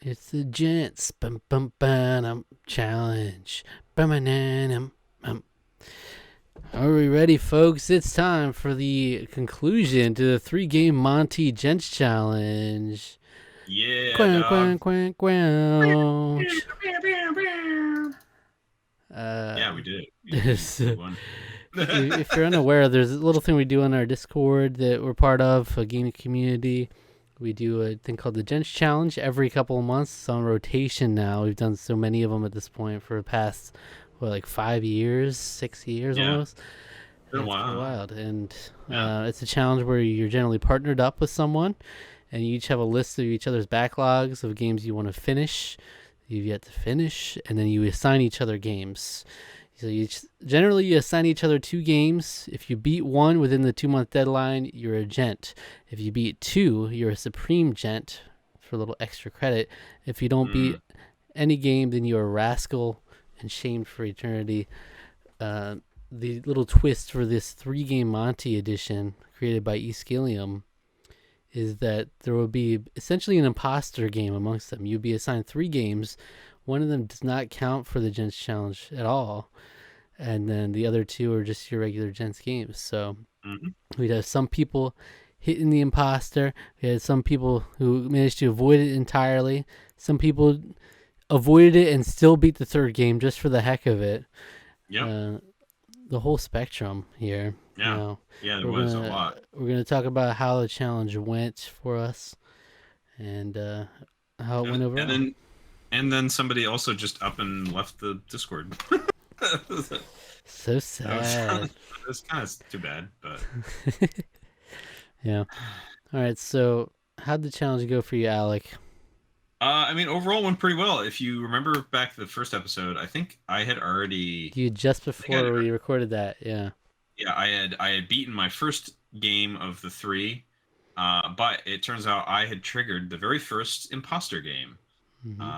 It's the Gents challenge. Are we ready, folks? It's time for the conclusion to the 3-game Monte Gents challenge. Yeah, Quack, dog. quack, quack, quack. Yeah, we did it. This, We won. if you're unaware, there's a little thing we do on our Discord that we're part of, a gaming community. We do a thing called the Gents Challenge every couple of months. It's on rotation now. We've done so many of them at this point for the past, like 5 years, 6 years Yeah, almost. been a It's pretty while. wild. And Yeah. it's a challenge where you're generally partnered up with someone, and you each have a list of each other's backlogs of games you want to finish, you've yet to finish, and then you assign each other games. So generally you assign each other 2 games. If you beat one within the 2-month deadline, you're a gent. If you beat 2, you're a supreme gent for a little extra credit. If you don't beat any game, then you're a rascal and shamed for eternity. The little twist for this 3-game Monte edition created by Eskilium is that there will be essentially an imposter game amongst them. You'll be assigned 3 games. One of them does not count for the Gents Challenge at all. And then the other 2 are just your regular Gents games. So we'd have some people hitting the imposter. We had some people who managed to avoid it entirely. Some people avoided it and still beat the 3rd game just for the heck of it. Yep. The whole spectrum here. Yeah. Yeah, there was a lot. We're gonna talk about how the challenge went for us and how it went overall. And then somebody also just up and left the Discord. So sad. It's kind of too bad, but yeah. All right. So, how'd the challenge go for you, Alec? I mean, overall went pretty well. If you remember back to the first episode, I think I had already. You just before we recorded that, yeah. Yeah, I had beaten my first game of the 3, but it turns out I had triggered the very first imposter game,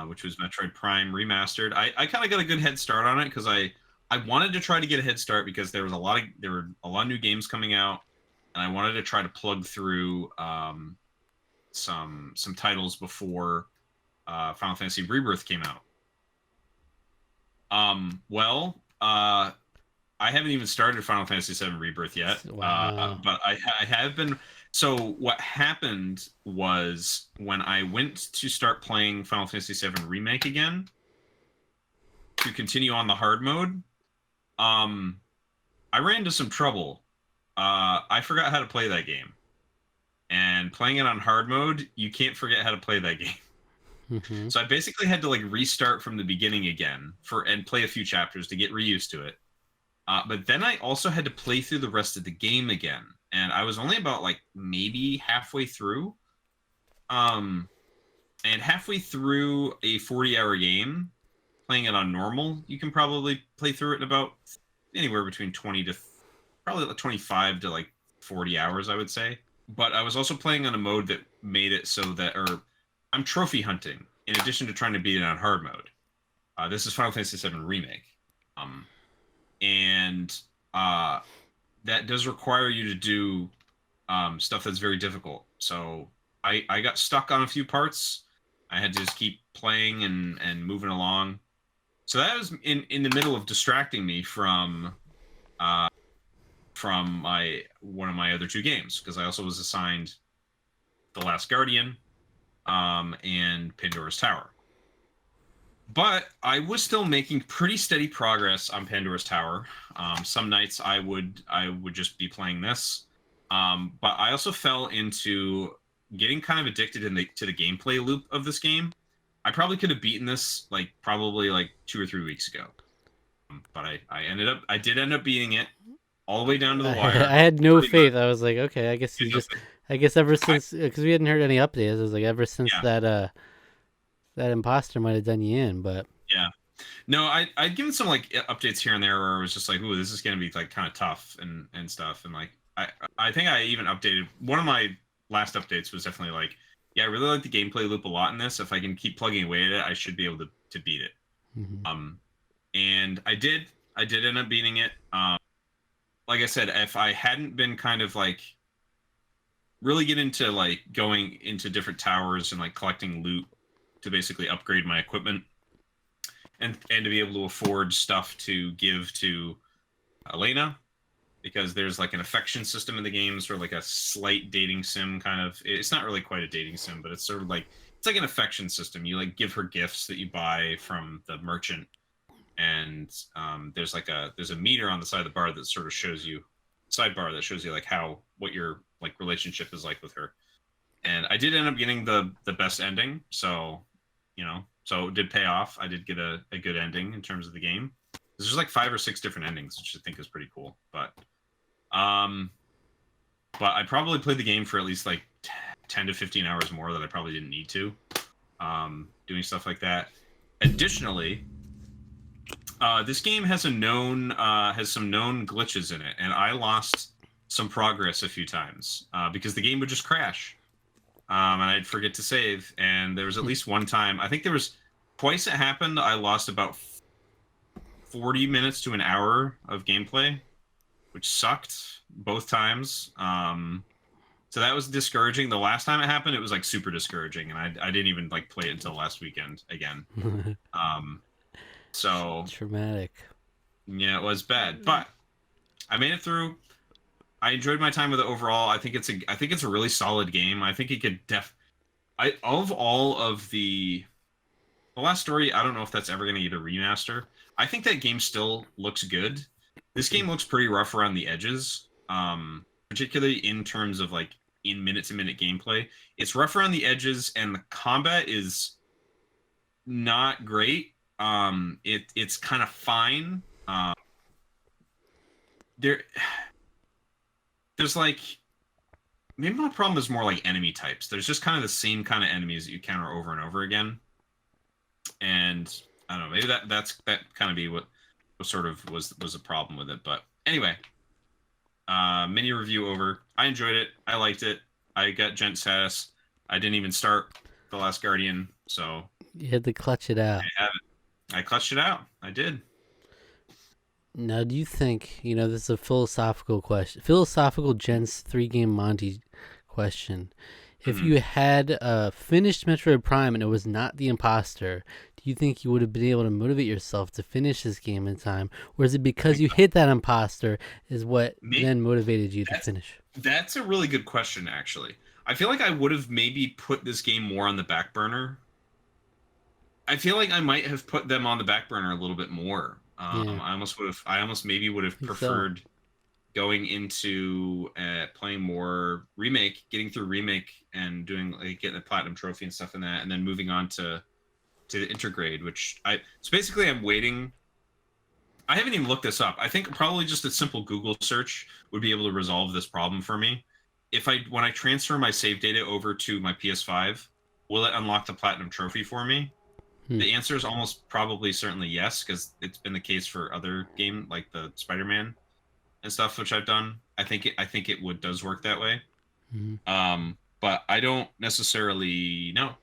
which was Metroid Prime Remastered. I kind of got a good head start on it because I wanted to try to get a head start because there were a lot of new games coming out, and I wanted to try to plug through some titles before Final Fantasy Rebirth came out. I haven't even started Final Fantasy VII Rebirth yet. Wow. But I have been. So what happened was when I went to start playing Final Fantasy VII Remake again to continue on the hard mode, I ran into some trouble. I forgot how to play that game. And playing it on hard mode, you can't forget how to play that game. So I basically had to like restart from the beginning again and play a few chapters to get reused to it. But then I also had to play through the rest of the game again, and I was only about like maybe halfway through. And halfway through a 40-hour game, playing it on normal, you can probably play through it in about anywhere between 20 to probably like 25 to like 40 hours, I would say. But I was also playing on a mode that made it so that, I'm trophy hunting in addition to trying to beat it on hard mode. This is Final Fantasy VII Remake. And that does require you to do stuff that's very difficult. So I got stuck on a few parts. I had to just keep playing and moving along. So that was in the middle of distracting me from one of my other 2 games, because I also was assigned The Last Guardian and Pandora's Tower. But I was still making pretty steady progress on Pandora's Tower. Some nights I would just be playing this, but I also fell into getting kind of addicted to the gameplay loop of this game. I probably could have beaten this probably 2 or 3 weeks ago, but I did end up beating it all the way down to the wire. I had no faith. I was like, okay, I guess ever since, because we hadn't heard any updates, I was like, ever since that imposter might have done you in, but yeah. No, I'd given some like updates here and there where it was just like, ooh, this is gonna be like kind of tough and stuff. And like I think I even updated one of my last updates was definitely like, yeah, I really like the gameplay loop a lot in this. If I can keep plugging away at it, I should be able to beat it. And I did end up beating it. Like I said, if I hadn't been kind of like really get into like going into different towers and like collecting loot to basically upgrade my equipment and to be able to afford stuff to give to Elena, because there's like an affection system in the game, sort of like a slight dating sim kind of. It's not really quite a dating sim, but it's sort of like it's like an affection system. You like give her gifts that you buy from the merchant, and there's a meter on the side of the bar that sort of shows you sidebar that shows you like what your like relationship is like with her. And I did end up getting the best ending, so so it did pay off. I did get a good ending in terms of the game. There's like 5 or 6 different endings, which I think is pretty cool. But I probably played the game for at least like 10 to 15 hours more that I probably didn't need to, doing stuff like that. Additionally, this game has some known glitches in it, and I lost some progress a few times because the game would just crash, and I'd forget to save. And there was at least one time, I think there was twice it happened, I lost about 40 minutes to an hour of gameplay, which sucked both times. So that was discouraging. The last time it happened, it was like super discouraging, and I didn't even like play it until last weekend again. So traumatic. Yeah, it was bad, but I made it through. I enjoyed my time with it overall. I think it's a really solid game. I think it could of all of the Last Story, I don't know if that's ever going to get a remaster. I think that game still looks good. This game looks pretty rough around the edges, particularly in terms of like in minute-to-minute gameplay. It's rough around the edges, and the combat is not great. It's kind of fine. There's like maybe my problem is more like enemy types. There's just kind of the same kind of enemies that you counter over and over again, and I don't know. Maybe that kind of be what sort of was a problem with it. But anyway, mini review over. I enjoyed it. I liked it. I got Gents status. I didn't even start The Last Guardian, so you had to clutch it out. I clutched it out. I did. Now, do you think, this is a philosophical question, philosophical Gents 3-game Monte question. If you had finished Metroid Prime and it was not the imposter, do you think you would have been able to motivate yourself to finish this game in time? Or is it because you hit that imposter is what then motivated you to finish? That's a really good question, actually. I feel like I would have maybe put this game more on the back burner. I feel like I might have put them on the back burner a little bit more. Yeah. I almost maybe would have preferred going into playing more Remake, getting through Remake and doing like getting a platinum trophy and stuff in that, and then moving on to the Intergrade, which so basically I'm waiting. I haven't even looked this up. I think probably just a simple Google search would be able to resolve this problem for me. When I transfer my save data over to my PS5, will it unlock the platinum trophy for me? The answer is almost probably certainly yes, because it's been the case for other game like the Spider-Man and stuff, which I've done. I think it does work that way. But I don't necessarily know.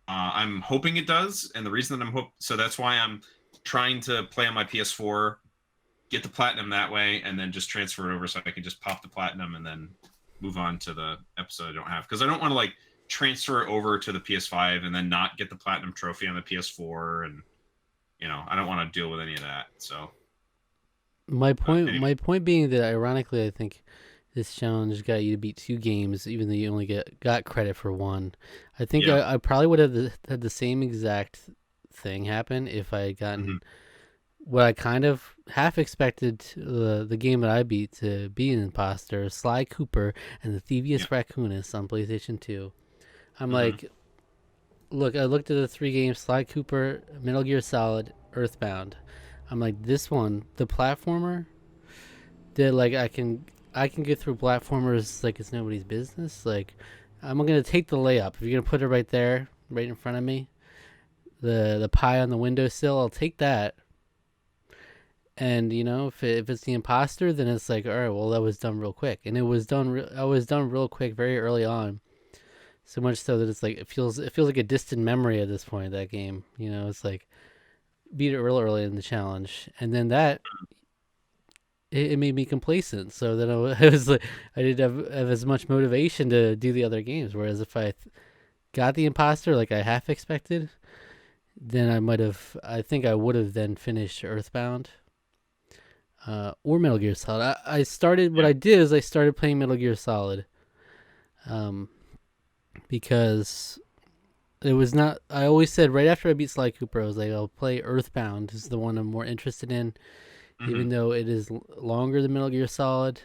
I'm hoping it does, and the reason that so that's why I'm trying to play on my PS4, get the platinum that way, and then just transfer it over so I can just pop the platinum and then move on to the episode I don't have, because I don't want to like transfer it over to the PS5 and then not get the platinum trophy on the PS4, and I don't want to deal with any of that. So my point being that ironically I think this challenge got you to beat 2 games even though you only got credit for 1. I think I probably would have had the same exact thing happen if I had gotten what I kind of half expected the game that I beat to be an imposter, Sly Cooper and the Thievius Raccoonus on PlayStation 2. I'm like, look, I looked at the 3 games, Sly Cooper, Metal Gear Solid, Earthbound. I'm like, this one, the platformer, that like I can get through platformers like it's nobody's business. Like, I'm gonna take the layup. If you're gonna put it right there, right in front of me, the pie on the windowsill, I'll take that. And if it's the imposter, then it's like, all right, well, that was done real quick, and it was done. I was done real quick, very early on. So much so that it's like it feels like a distant memory at this point. That game, it's like beat it real early in the challenge, and then that it made me complacent. So then I was like, I didn't have as much motivation to do the other games. Whereas if I got the imposter like I half expected, then I think I would have then finished Earthbound. Or Metal Gear Solid. I started. What Yeah. I did is I started playing Metal Gear Solid, um, because it was not. I always said right after I beat Sly Cooper, I was like, I'll play Earthbound. Is the one I'm more interested in, Mm-hmm. even though it is longer than Metal Gear Solid.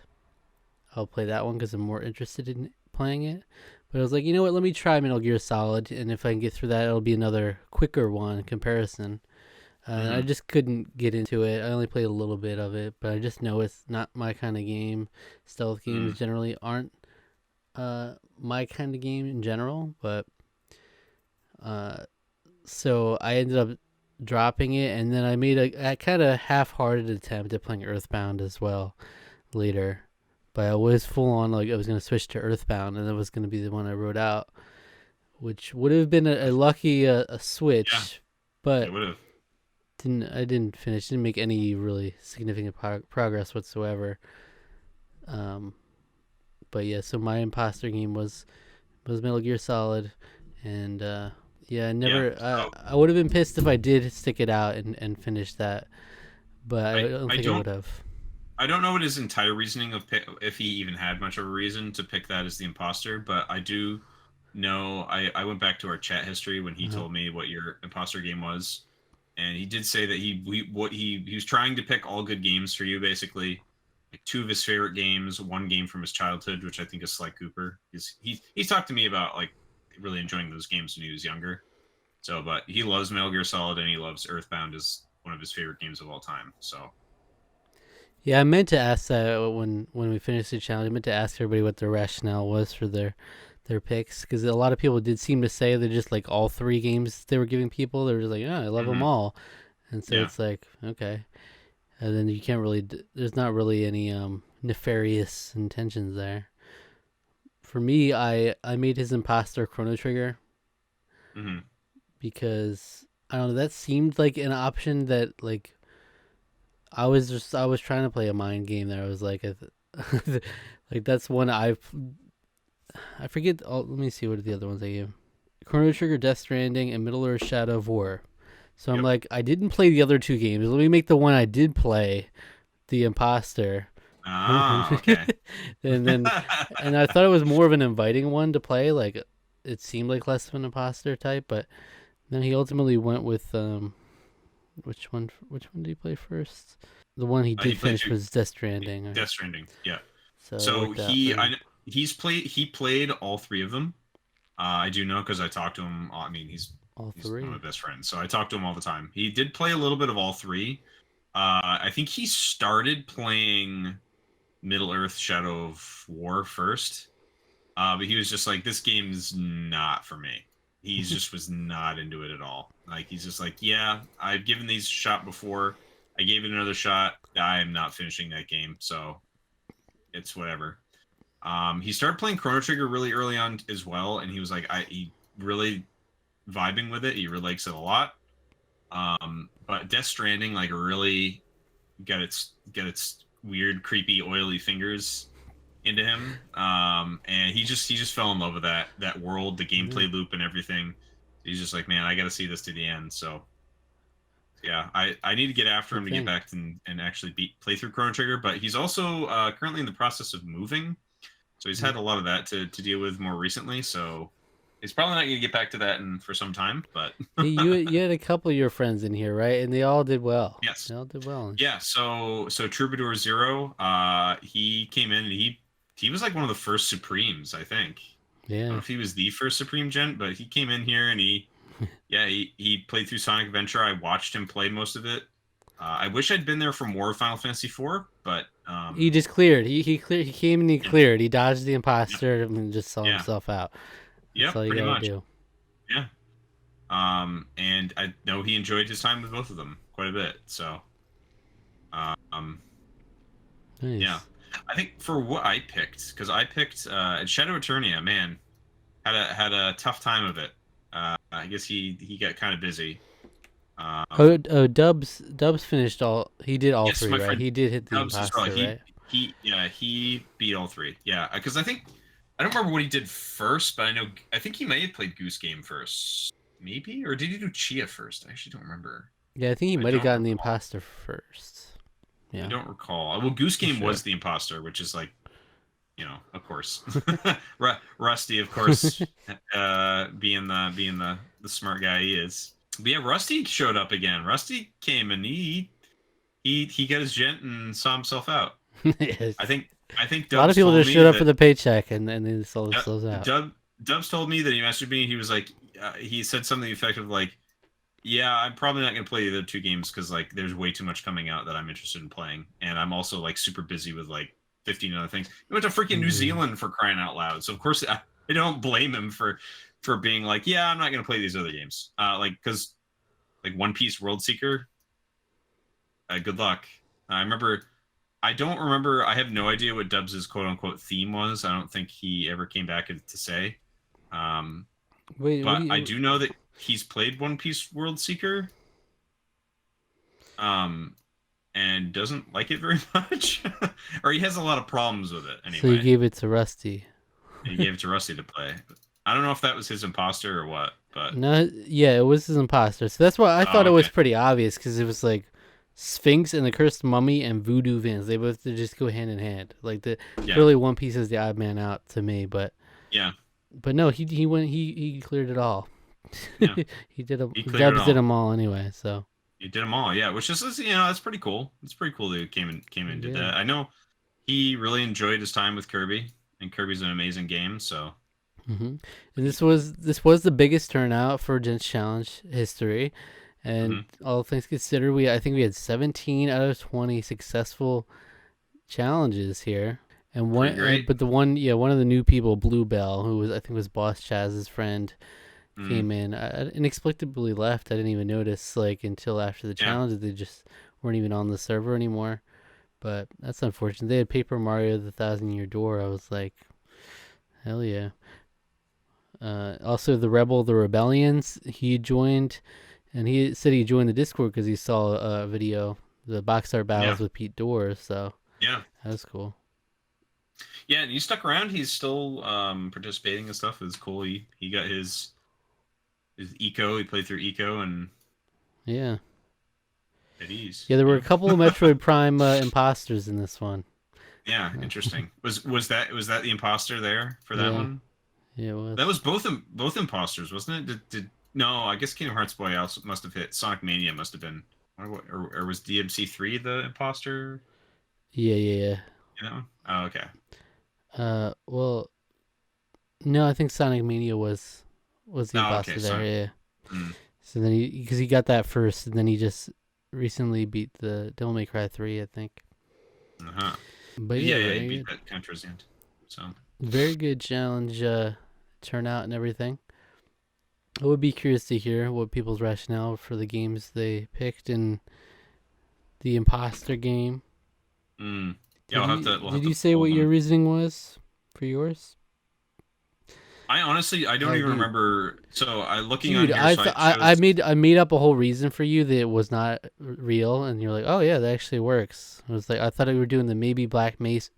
I'll play that one because I'm more interested in playing it. But I was like, you know what? Let me try Metal Gear Solid, and if I can get through that, it'll be another quicker one in comparison. I Mm-hmm. just couldn't get into it. I only played a little bit of it, but I just know it's not my kind of game. Stealth games Mm. generally aren't my kind of game in general, but uh, so I ended up dropping it, and then I made a kind of half-hearted attempt at playing Earthbound as well later. But I was full on like I was gonna switch to Earthbound, and that was gonna be the one I wrote out, which would have been a lucky a Yeah, switch, it but would have. didn't finish. Didn't make any really significant progress whatsoever. Um, but yeah, so my imposter game was Metal Gear Solid, and yeah, I Yeah. never. So I would have been pissed if I did stick it out and finish that, but I I don't I think I don't would have. I don't know what his entire reasoning of if he even had much of a reason to pick that as the imposter, but I do know I went back to our chat history when he Uh-huh. told me what your imposter game was, and he did say that he was trying to pick all good games for you, basically. Like two of his favorite games, one game from his childhood, which I think is Sly Cooper. He's talked to me about like really enjoying those games when he was younger. So, but he loves Metal Gear Solid and he loves Earthbound as one of his favorite games of all time. So, Yeah, I meant to ask that when we finished the challenge. I meant to ask everybody what their rationale was for their picks, because a lot of people did seem to say they're just like all three games they were giving people. They were just like, oh, I love them mhm, all, and so yeah, it's like okay, and then you can't really. There's not really any nefarious intentions there. For me, I made his imposter Chrono Trigger hmm because I don't know. That seemed like an option that like I was trying to play a mind game there. I was like, like that's one I forget. Oh, let me see what are the other ones I gave. Chrono Trigger, Death Stranding, and Middle Earth: Shadow of War. So I'm yep. like, I didn't play the other two games. Let me make the one I did play, the Imposter. Ah, and okay. then, and I thought it was more of an inviting one to play. Like, it seemed like less of an imposter type, but then he ultimately went with which one? Which one did he play first? The one he He did played finish through was Death Stranding, right? Death Stranding. Yeah. So it So worked out for him. he played all three of them. I do know because I talked to him. I mean, All he's one of three. my best friends, so I talk to him all the time. He did play a little bit of all three. I think he started playing Middle Earth: Shadow of War first, but he was just like, "This game's not for me." He's just was not into it at all. Like he's just like, "Yeah, I've given these a shot before. I gave it another shot. I am not finishing that game, so it's whatever." He started playing Chrono Trigger really early on as well, and he was like, he really vibing with it. He really likes it a lot. But Death Stranding like really got its weird, creepy, oily fingers into him. And he just fell in love with that world, the Yeah, gameplay loop, and everything. He's just like, man, I got to see this to the end. So yeah, I need to get after good him to get thing. back and actually play through Chrono Trigger. But he's also currently in the process of moving, so he's Mhm. had a lot of that to deal with more recently. So he's probably not going to get back to that for some time. But Hey, you had a couple of your friends in here, right? And they all did well. yes, They all did well. yeah. So Troubadour Zero, he came in and he was like one of the first Supremes, I think. I don't know Yeah. if he was the first Supreme Gent, but he came in here and he played through Sonic Adventure. I watched him play most of it. I wish I'd been there for more Final Fantasy IV, but He just cleared. He cleared. He came and he yeah, cleared. He dodged the yeah, imposter and just saw yeah, himself out. That's yep, all you pretty got to much, do. yeah. And I know he enjoyed his time with both of them quite a bit. So, um, yeah, Nice. I think for what I picked, because I picked Shadow Eternia, man, had a tough time of it. I guess he got kind of busy. Oh, Um, Dubs finished all. He did all yes, three, my right? friend He did hit the Dubs as well. imposter, right? He beat all three. Yeah, because I think I don't remember what he did first, but I think he may have played Goose Game first, maybe, or did he do Chia first? I actually don't remember. Yeah, I think he I might have don't gotten the recall. imposter first. I Yeah, don't recall. Well, Goose for Game sure. was the imposter, which is like, of course, Rusty, of course, being the smart guy he is. But yeah, Rusty showed up again. Rusty came and he got his gent and saw himself out. I Yes. think I think A lot of Dubs people told just me showed up for that the paycheck and they sold Dub, themselves out. Dubs told me that he messaged me. He was like, he said something effective like, "Yeah, I'm probably not gonna play the other two games because like there's way too much coming out that I'm interested in playing, and I'm also like super busy with like 15 other things." He went to freaking New Yeah. Zealand for crying out loud. So of course I don't blame him for being like, "Yeah, I'm not gonna play these other games." Like because like One Piece World Seeker, good luck. I remember. I don't remember. I have no idea what Dubs's quote unquote theme was. I don't think he ever came back to say. Um, Wait, what do but I you? do know that he's played One Piece World Seeker. Um, and doesn't like it very much, or he has a lot of problems with it So you anyway. gave it to Rusty? He gave it to Rusty to play. I don't know if that was his imposter or what, but No, yeah, it was his imposter. So that's why I thought oh, it was okay, pretty obvious because it was like Sphinx and the Cursed Mummy and Voodoo Vans. They both just go hand in hand. Like the yeah, clearly One Piece is the odd man out to me, yeah, but no, he went he cleared it all. yeah. He did a He cleared it Dubs did all. them all anyway. So He did them all, yeah. Which is that's pretty cool. It's pretty cool that he came in and did yeah. that. I know he really enjoyed his time with Kirby, and Kirby's an amazing game. So And this was the biggest turnout for Gents Challenge history, and hmm all things considered, I think we had 17 out of 20 successful challenges here. And pretty great. but the one, yeah, one of the new people, Bluebell, who was I think was Boss Chaz's friend, Mm, came in. Inexplicably left. I didn't even notice like until after the yeah, challenge. They just weren't even on the server anymore. But that's unfortunate. They had Paper Mario: The Thousand Year Door. I was like, hell yeah. Also, the Rebellions. He joined, and he said he joined the Discord because he saw a video, the box art yeah, battles with Pete Dorr. So yeah, that was cool. yeah. And he stuck around. He's still participating and stuff. It's cool. He got his eco. He played through eco and Yeah. at ease. Yeah, there were a Yeah. couple of Metroid Prime imposters in this one. Yeah, interesting. Was that the imposter there for that Yeah, one? yeah, it That was. was both imposters, wasn't it? Did no? I guess Kingdom Hearts Boy also must have hit. Sonic Mania must have been, or was DMC3 the imposter? Yeah, yeah, You know? Oh, okay. yeah. Well, no, I think Sonic Mania was the Oh, okay. imposter there. Sonic. Yeah. Mm, So then because he got that first, and then he just recently beat the Devil May Cry 3, I think. uh-huh. But Yeah, yeah, yeah. He very beat good. that kind of towards the end. So Very good challenge turnout and everything. I would be curious to hear what people's rationale for the games they picked in the imposter game. yeah, Did you we'll have did to you say pull what your them. reasoning was for yours? I honestly I don't Oh, even dude. remember. So I looking on Dude, here. So I I chose. made up a whole reason for you that it was not real, and you're like, oh yeah, that actually works. I was like, I thought we were doing the maybe Black Mesa.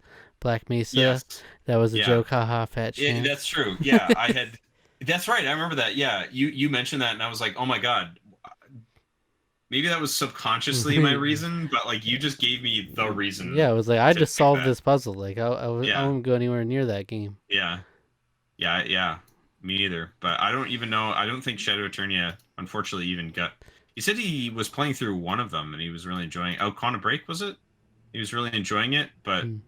Yes. That was a Yeah. joke, haha, fat Yeah, chance. that's true. Yeah, I had. That's right. I remember that. Yeah, you mentioned that, and I was like, oh my god, maybe that was subconsciously my reason, but like you just gave me the Yeah, reason I was like, I to just pick solved that. this puzzle. Like, I Yeah, won't go anywhere near that game. yeah, yeah, yeah. Me either. But I don't even know. I don't think Shadow Eternia, unfortunately, even got. He said he was playing through one of them and he was really enjoying. Oh, Quantum Break was it? He was really enjoying it, but Hmm.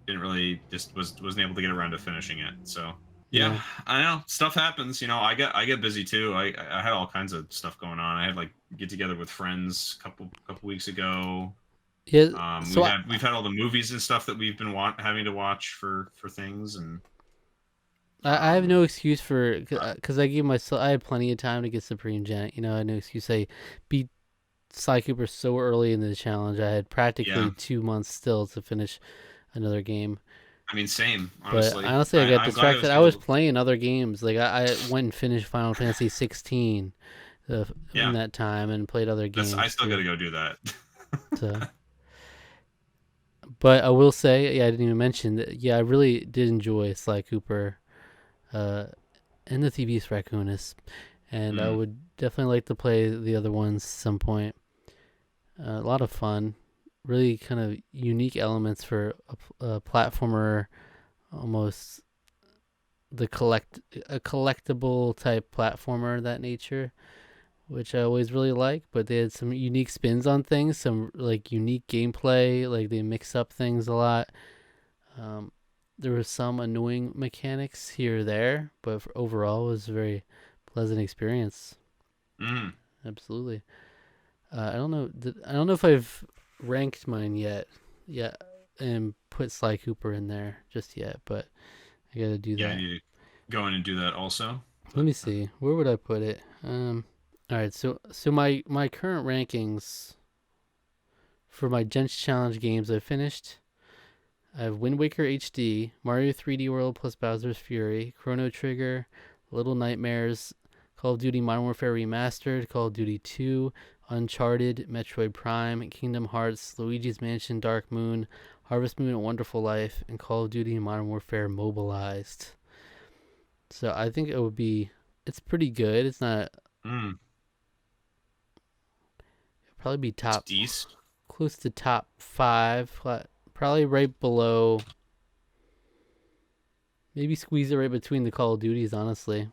didn't really just wasn't able to get around to finishing it. So yeah, Yeah, I know stuff happens. I get busy too. I had all kinds of stuff going on. I had like get together with friends a couple weeks ago. yeah. We So had we've had all the movies and stuff that we've been having to watch for things and I have no um excuse for because I gave myself I had plenty of time to get Supreme Gent. I had no excuse. I beat Sly Cooper so early in the challenge. I had yeah. practically 2 months still to finish another game. I mean, same But honestly. honestly, I got I'm glad I distracted. was I was able. playing other games. Like I went and finished Final Fantasy 16 in Yeah, that time and played other I games still got too. to go do that. So, But I will say, yeah, I didn't even mention that. Yeah, I really did enjoy Sly Cooper, uh, and the Thieves Raccoonus, and I Mm. would definitely like to play the other ones at some point. A lot of fun, really kind of unique elements for a platformer, almost a collectible type platformer of that nature, which I always really like. But they had some unique spins on things, some like unique gameplay, like they mix up things a lot. Um, there was some annoying mechanics here or there, but overall it was a very pleasant experience. Mm. Absolutely. I don't know. I don't know if I've ranked mine yet. Yeah, and put Sly Cooper in there just yet, but I gotta do Yeah, I that. need to go in and do that also. Let But me see. Where would I put it? All right. So my current rankings for my Gents Challenge games I've finished. I have Wind Waker HD, Mario 3D World plus Bowser's Fury, Chrono Trigger, Little Nightmares, Call of Duty Modern Warfare Remastered, Call of Duty 2, Uncharted, Metroid Prime, Kingdom Hearts, Luigi's Mansion Dark Moon, Harvest Moon and Wonderful Life, and Call of Duty Modern Warfare Mobilized. So I think it's pretty good. It's not, mm, probably be it's top, decent. close to top five, probably right below, maybe squeeze it right between the Call of Duties, honestly.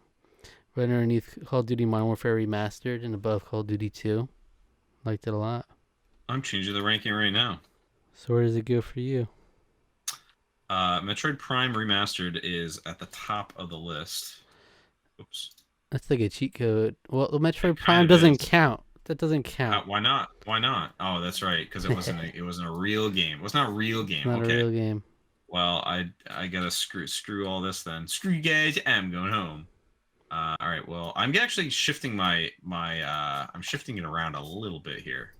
Right underneath Call of Duty Modern Warfare Remastered and above Call of Duty 2. Liked it a lot. I'm changing the ranking right now. So where does it go for you? Metroid Prime Remastered is at the top of the list. Oops. That's like a cheat code. Well, the It Metroid kind Prime of doesn't is. count. That doesn't count. Why not? Why not? Oh, that's right, because It's it wasn't a real game. It was not a real game. not a Okay. real game. Well, I gotta screw all this then. Screw you guys. I'm going home. All right. Well, I'm actually shifting I'm shifting it around a little bit here.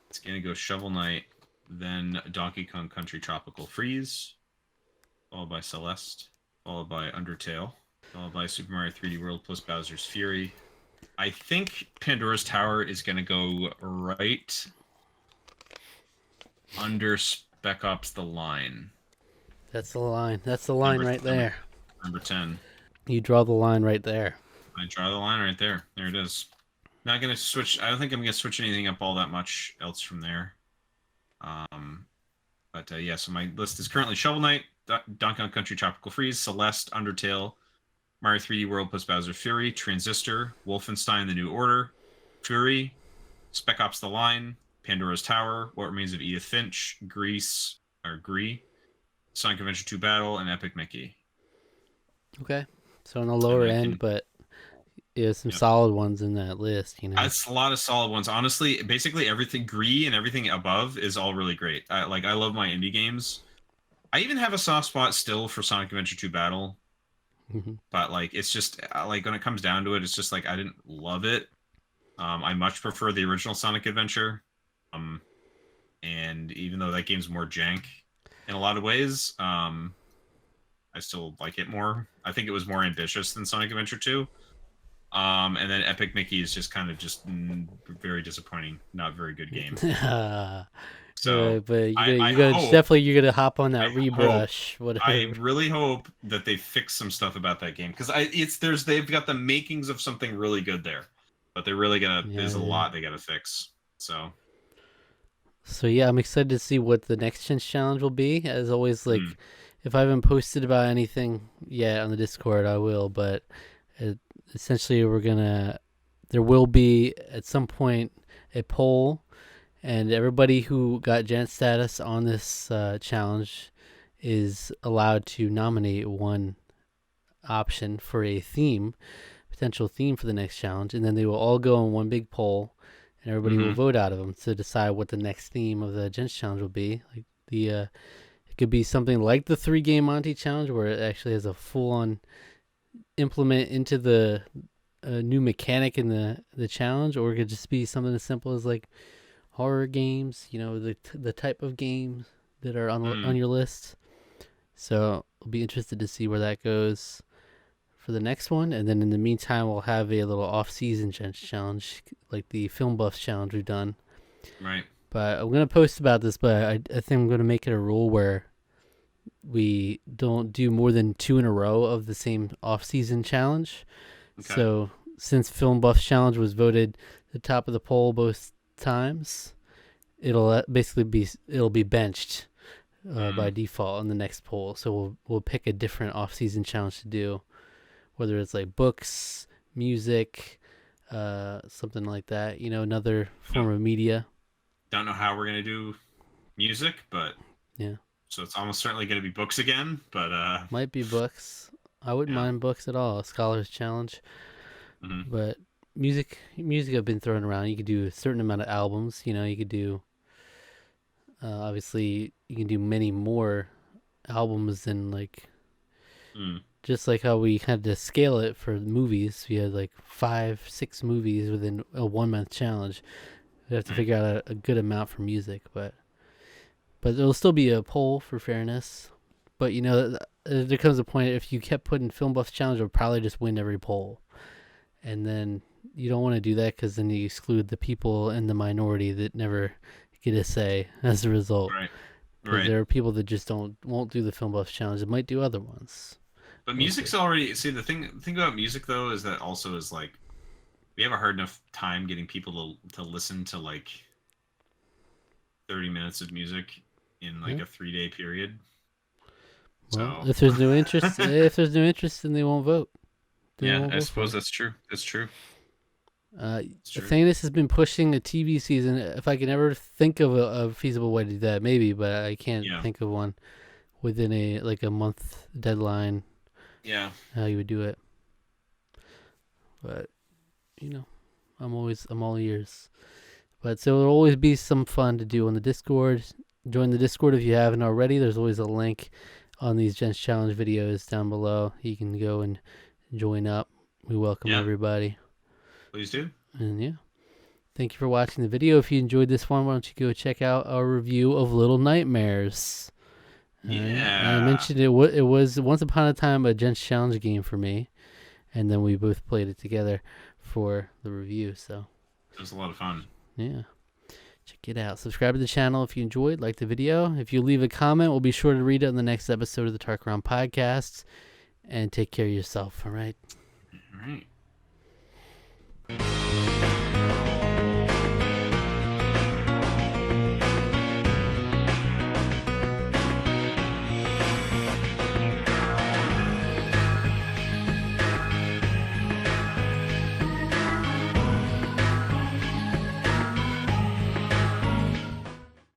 It's gonna go Shovel Knight, then Donkey Kong Country Tropical Freeze, followed by Celeste, followed by Undertale, followed by Super Mario 3D World plus Bowser's Fury. I think Pandora's Tower is gonna go right under Spec Ops: The Line. That's the line. That's the line Number right number there. number 10. You draw the line right there. I draw the line right there. There it is. Not gonna switch. I don't think I'm gonna switch anything up all that much else from there. Um, but yeah, so my list is currently Shovel Knight, Donkey Kong Country Tropical Freeze, Celeste, Undertale, Mario 3D World plus Bowser Fury, Transistor, Wolfenstein: The New Order, Fury, Spec Ops: The Line, Pandora's Tower, What Remains of Edith Finch, Grease or Gree, Sonic Adventure 2 Battle, and Epic Mickey. Okay. So on the And lower I end, can but there's some Yep. solid ones in that list, That's a lot of solid ones. Honestly, basically everything Gree and everything above is all really great. I love my indie games. I even have a soft spot still for Sonic Adventure 2 Battle, Mm-hmm. but like it's just like when it comes down to it, it's just like I didn't love it. I much prefer the original Sonic Adventure. Um, and even though that game's more jank in a lot of ways, I still like it more. I think it was more ambitious than Sonic Adventure 2. And then Epic Mickey is just kind of just very disappointing, not very good game. So But I you gotta hope, definitely you gotta hop on I that hope, rebrush, I whatever. really hope that they fix some stuff about that game because they've got the makings of something really good there, but they really Yeah, there's a yeah. lot they gotta fix. So So yeah, I'm excited to see what the next Chance challenge will be. As always, mm, like if I haven't posted about anything yet on the Discord, I will. But it, essentially, there will be at some point a poll, and everybody who got Gent status on this challenge is allowed to nominate one option for a potential theme for the next challenge, and then they will all go in one big poll, and everybody will hmm vote out of them to decide what the next theme of the Gents challenge will be. Like it could be something like the 3 game Monte challenge, where it actually has a full-on implement into the new mechanic in the challenge, or it could just be something as simple as like horror games. The type of games that are on mm, your list. So I'll be interested to see where that goes for the next one, and then in the meantime, we'll have a little off-season challenge, like the film buffs challenge we've done. right. But I'm gonna post about this, but I think I'm gonna make it a rule where we don't do more than 2 in a row of the same off-season challenge. Okay. So since Film Buffs Challenge was voted the top of the poll both times, it'll basically be benched by default in the next poll. So we'll pick a different off-season challenge to do, whether it's like books, music, something like that. Another form of media. Don't know how we're gonna do music, but yeah. So it's almost certainly gonna be books again, but might be books. I wouldn't mind books at all. A scholar's challenge, but music I've been throwing around. You could do a certain amount of albums. You could do. Obviously, you can do many more albums than like. Just like how we had to scale it for movies. We had like 5-6 movies within a 1-month challenge. We have to figure out a good amount for music, but there'll still be a poll for fairness. But there comes a point if you kept putting Film Buffs Challenge, it would probably just win every poll, and then you don't want to do that because then you exclude the people in the minority that never get a say as a result. Right. There are people that just won't do the Film Buffs Challenge. It might do other ones. But music's already the thing about music though is that also is like we have a hard enough time getting people to listen to like 30 minutes of music in like a 3-day period. Well, if there's no interest, then they won't vote. I suppose that's true. That's true. This has been pushing a TV season. If I can ever think of a feasible way to do that, maybe, but I can't think of one within a month deadline. Yeah. How you would do it. But I'm all ears. But so there'll always be some fun to do on the Discord. Join the Discord if you haven't already. There's always a link on these Gents Challenge videos down below. You can go and join up. We welcome everybody. Please do. And thank you for watching the video. If you enjoyed this one, why don't you go check out our review of Little Nightmares. I mentioned it was once upon a time a Gents Challenge game for me, and then we both played it together for the review. So it was a lot of fun. Yeah. Check it out. Subscribe to the channel if you enjoyed, like the video. If you leave a comment, we'll be sure to read it in the next episode of the Tarqaron podcast. And take care of yourself, all right? All right.